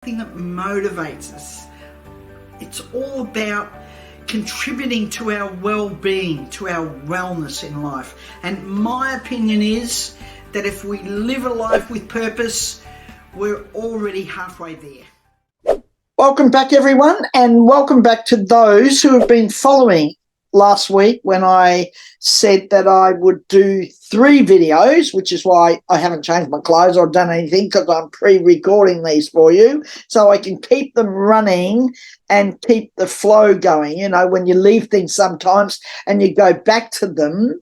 Thing that motivates us. It's all about contributing to our well-being, to our wellness in life. And my opinion is that if we live a life with purpose, we're already halfway there. Welcome back, everyone, and welcome back to those who have been following last week when I said that I would do 3 videos, which is why I haven't changed my clothes or done anything, because I'm pre-recording these for you so I can keep them running and keep the flow going. You know, when you leave things sometimes and you go back to them,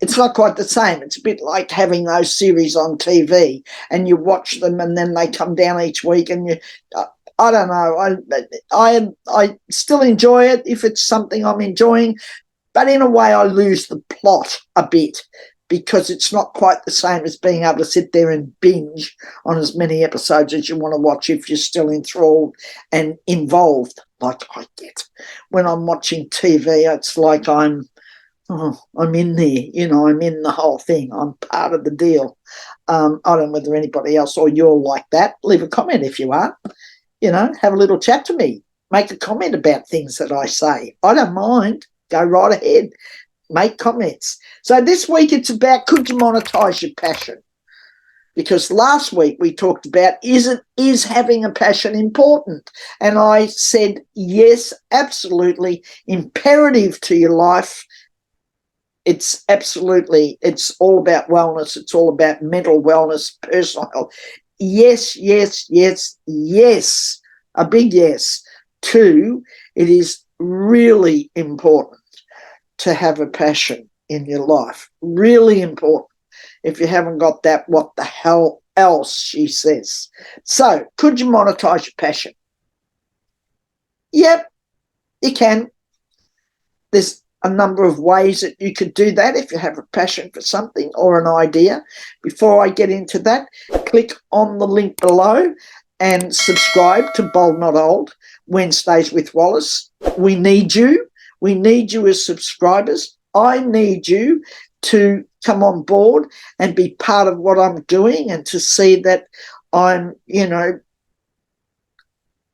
it's not quite the same. It's a bit like having those series on TV and you watch them and then they come down each week and you I don't know. I still enjoy it if it's something I'm enjoying, but in a way I lose the plot a bit because it's not quite the same as being able to sit there and binge on as many episodes as you want to watch if you're still enthralled and involved like I get. When I'm watching TV, it's like I'm in there, you know, I'm in the whole thing. I'm part of the deal. I don't know whether anybody else or you're like that. Leave a comment if you are. You know, have a little chat to me. Make a comment about things that I say. I don't mind. Go right ahead. Make comments. So this week it's about, could you monetize your passion? Because last week we talked about, is having a passion important? And I said, yes, absolutely, imperative to your life. It's absolutely, it's all about wellness. It's all about mental wellness, personal health. Yes, yes, yes, yes, a big yes. 2, it is really important to have a passion in your life. Really important. If you haven't got that, what the hell else, she says. So, could you monetize your passion? Yep, you can. There's a number of ways that you could do that if you have a passion for something or an idea. Before I get into that, click on the link below and subscribe to Bold Not Old, Wednesdays with Wallis. We need you. We need you as subscribers. I need you to come on board and be part of what I'm doing and to see that I'm, you know,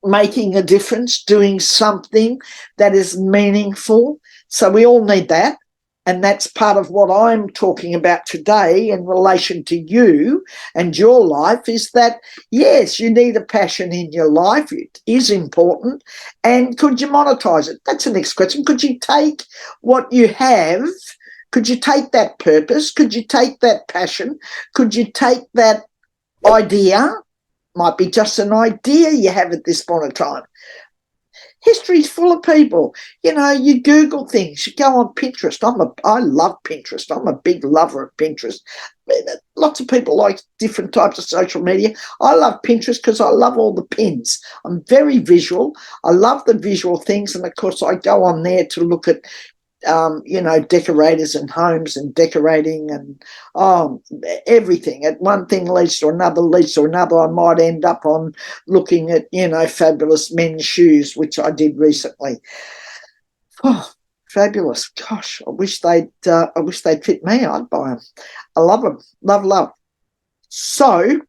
making a difference, doing something that is meaningful. So we all need that. And that's part of what I'm talking about today in relation to you and your life is that, yes, you need a passion in your life. It is important. And could you monetize it? That's the next question. Could you take what you have? Could you take that purpose? Could you take that passion? Could you take that idea? Might be just an idea you have at this point in time. History's full of people. You know, you Google things, you go on Pinterest. I love Pinterest. I'm a big lover of Pinterest. Lots of people like different types of social media. I love Pinterest because I love all the pins. I'm very visual. I love the visual things. And, of course, I go on there to look at you know, decorators and homes and decorating and everything. At one thing leads to another, I might end up on looking at, you know, fabulous men's shoes, which I did recently. Oh, fabulous! Gosh, I wish they'd fit me. I'd buy them. I love them. Love. So,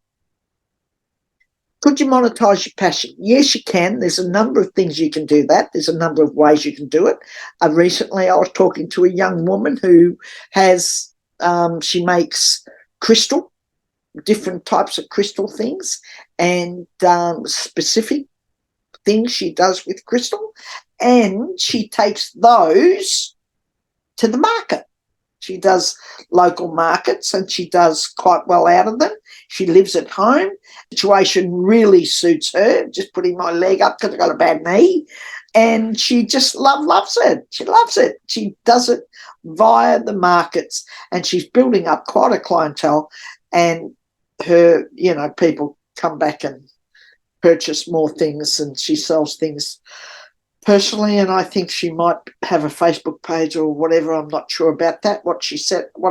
could you monetize your passion? Yes, you can. There's a number of things you can do that. There's a number of ways you can do it. Recently, I was talking to a young woman who has, she makes crystal, different types of crystal things, and specific things she does with crystal, and she takes those to the market. She does local markets and she does quite well out of them. She lives at home. The situation really suits her, just putting my leg up because I've got a bad knee. And she just loves it. She loves it. She does it via the markets and she's building up quite a clientele and her, you know, people come back and purchase more things and she sells things personally, and I think she might have a Facebook page or whatever. I'm not sure about that, what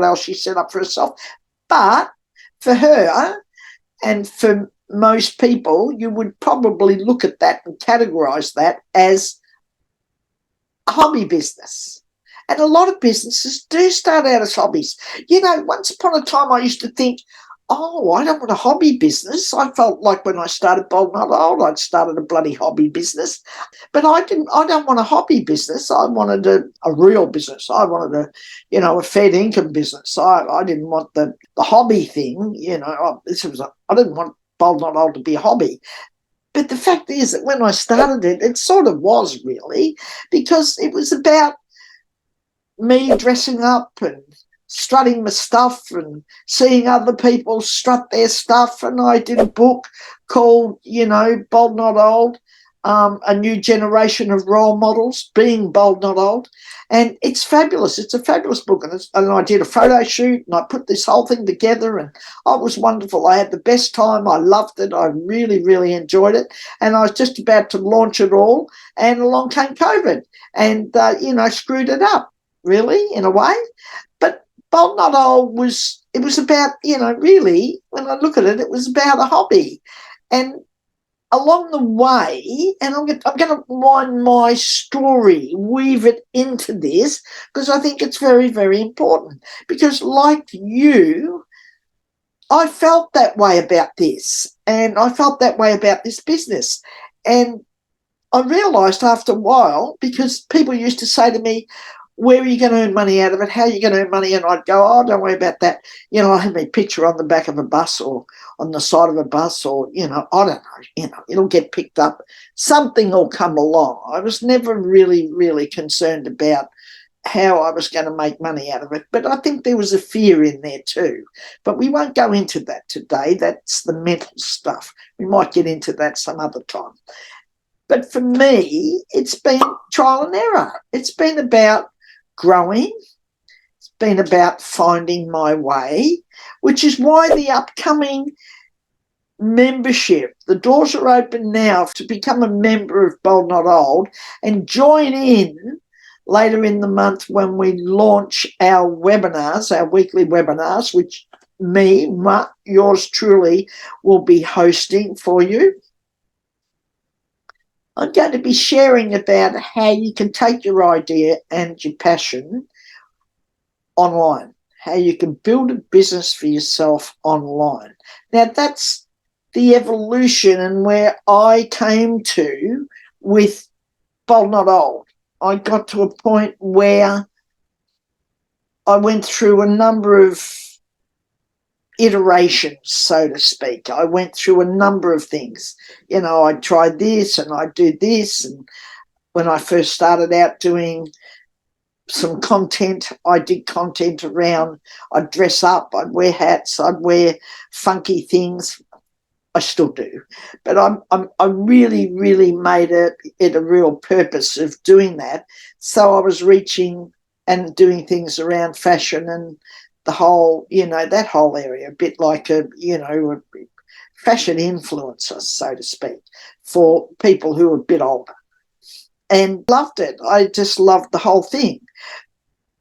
else she set up for herself. But for her and for most people, you would probably look at that and categorize that as a hobby business. And a lot of businesses do start out as hobbies. You know, once upon a time I used to think, oh, I don't want a hobby business. I felt like when I started Bold Not Old, I'd started a bloody hobby business. But I don't want a hobby business. I wanted a real business. I wanted a fair income business. I didn't want the hobby thing, I didn't want Bold Not Old to be a hobby. But the fact is that when I started it, it sort of was really, because it was about me dressing up and strutting my stuff and seeing other people strut their stuff. And I did a book called, Bold Not Old, a new generation of role models, being bold, not old. And it's fabulous. It's a fabulous book. And I did a photo shoot and I put this whole thing together and it was wonderful. I had the best time. I loved it. I really, really enjoyed it. And I was just about to launch it all. And along came COVID and, screwed it up, really, in a way. But Bold Not Old was about, really, when I look at it, it was about a hobby. And along the way, and I'm going to wind my story, weave it into this, because I think it's very, very important. Because like you, I felt that way about this, and I felt that way about this business. And I realised after a while, because people used to say to me, where are you going to earn money out of it? How are you going to earn money? And I'd go, oh, don't worry about that. I have my picture on the back of a bus or on the side of a bus or, I don't know, it'll get picked up. Something will come along. I was never really, really concerned about how I was going to make money out of it. But I think there was a fear in there too. But we won't go into that today. That's the mental stuff. We might get into that some other time. But for me, it's been trial and error. It's been about growing. It's been about finding my way, which is why the upcoming membership, the doors are open now to become a member of Bold Not Old and join in later in the month when we launch our webinars, our weekly webinars, which yours truly, will be hosting for you. I'm going to be sharing about how you can take your idea and your passion online, how you can build a business for yourself online. Now, that's the evolution and where I came to with Bold Not Old. I got to a point where I went through a number of iterations, so to speak. I went through a number of things. I tried this and I do this. And when I first started out doing some content, I did content around, I'd dress up, I'd wear hats, I'd wear funky things. I still do. But I really, really made it a real purpose of doing that. So I was reaching and doing things around fashion and the whole, that whole area, a bit like a fashion influencer, so to speak, for people who are a bit older. And loved it. I just loved the whole thing.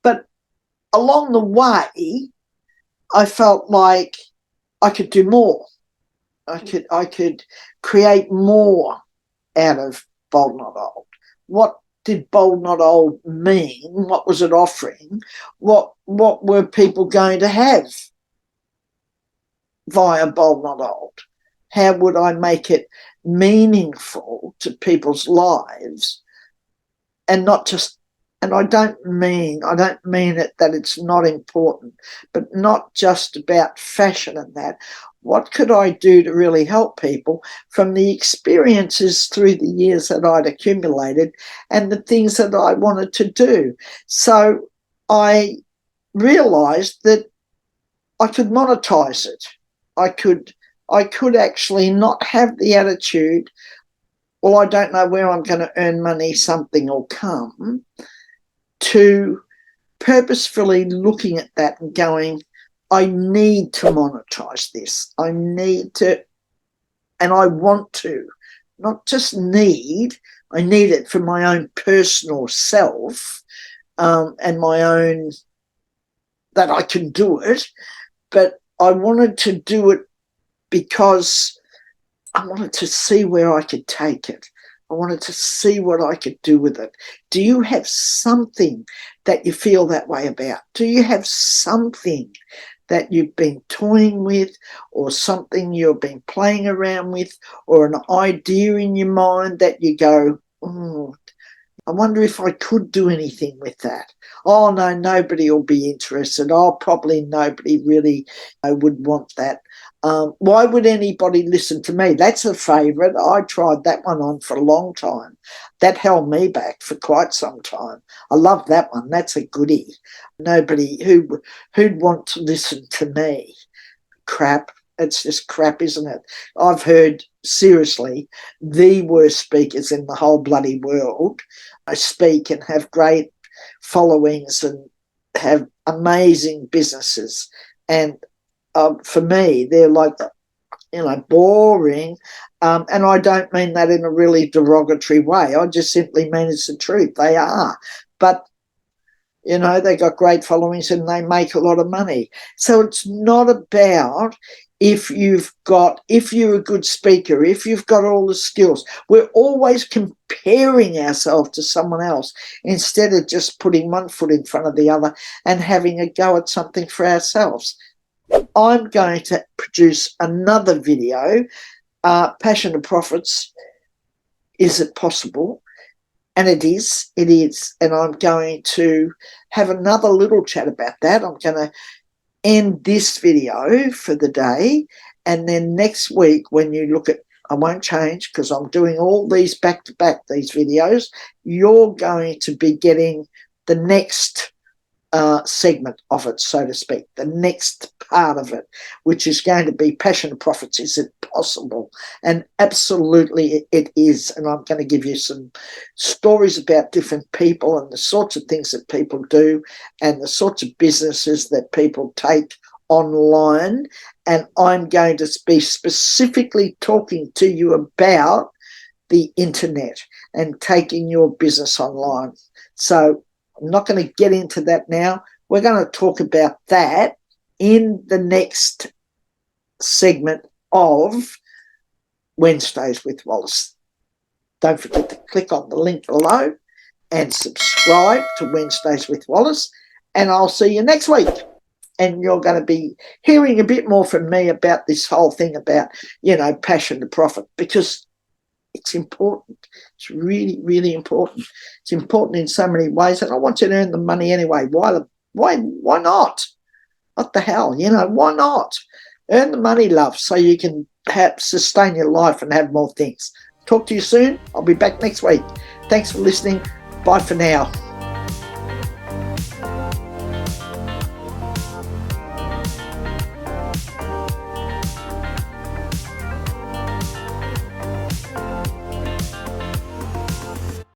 But along the way, I felt like I could do more. I could create more out of Bold Not Old. What did Bold Not Old mean? What was it offering? What were people going to have via Bold Not Old? How would I make it meaningful to people's lives and not just, and I don't mean it that it's not important, but not just about fashion and that. What could I do to really help people from the experiences through the years that I'd accumulated and the things that I wanted to do? So I realised that I could monetize it. I could actually not have the attitude, well, I don't know where I'm going to earn money, something will come, to purposefully looking at that and going, I need to monetize this. I need to, and I want to, not just need, I need it for my own personal self and my own, that I can do it, but I wanted to do it because I wanted to see where I could take it. I wanted to see what I could do with it. Do you have something that you feel that way about? Do you have something that you've been toying with, or something you've been playing around with, or an idea in your mind that you go, I wonder if I could do anything with that. Oh, no, nobody will be interested. Oh, probably nobody really would want that. Why would anybody listen to me? That's a favourite. I tried that one on for a long time. That held me back for quite some time. I love that one. That's a goodie. Nobody who'd want to listen to me. Crap. It's just crap, isn't it? I've heard, seriously, the worst speakers in the whole bloody world speak and have great followings and have amazing businesses. And for me, they're like, boring. And I don't mean that in a really derogatory way. I just simply mean it's the truth. They are. But they got great followings and they make a lot of money. So it's not about if you're a good speaker, if you've got all the skills. We're always comparing ourselves to someone else instead of just putting one foot in front of the other and having a go at something for ourselves. I'm going to produce another video, Passion to Profits, Is It Possible? And it is. And I'm going to have another little chat about that. I'm going to end this video for the day. And then next week, when you look at, I won't change because I'm doing all these back to back, these videos, you're going to be getting the next segment of it, so to speak, the next part of it, which is going to be Passion to Profits. Is it possible? And absolutely it is. And I'm going to give you some stories about different people and the sorts of things that people do and the sorts of businesses that people take online. And I'm going to be specifically talking to you about the internet and taking your business online. So I'm not going to get into that now. We're going to talk about that in the next segment of Wednesdays with Wallis. Don't forget to click on the link below and subscribe to Wednesdays with Wallis, and I'll see you next week. And you're going to be hearing a bit more from me about this whole thing about, passion to profit, because it's important. It's really, really important. It's important in so many ways, and I want you to earn the money anyway. Why not? What the hell? Why not? Earn the money, love, so you can sustain your life and have more things. Talk to you soon. I'll be back next week. Thanks for listening. Bye for now.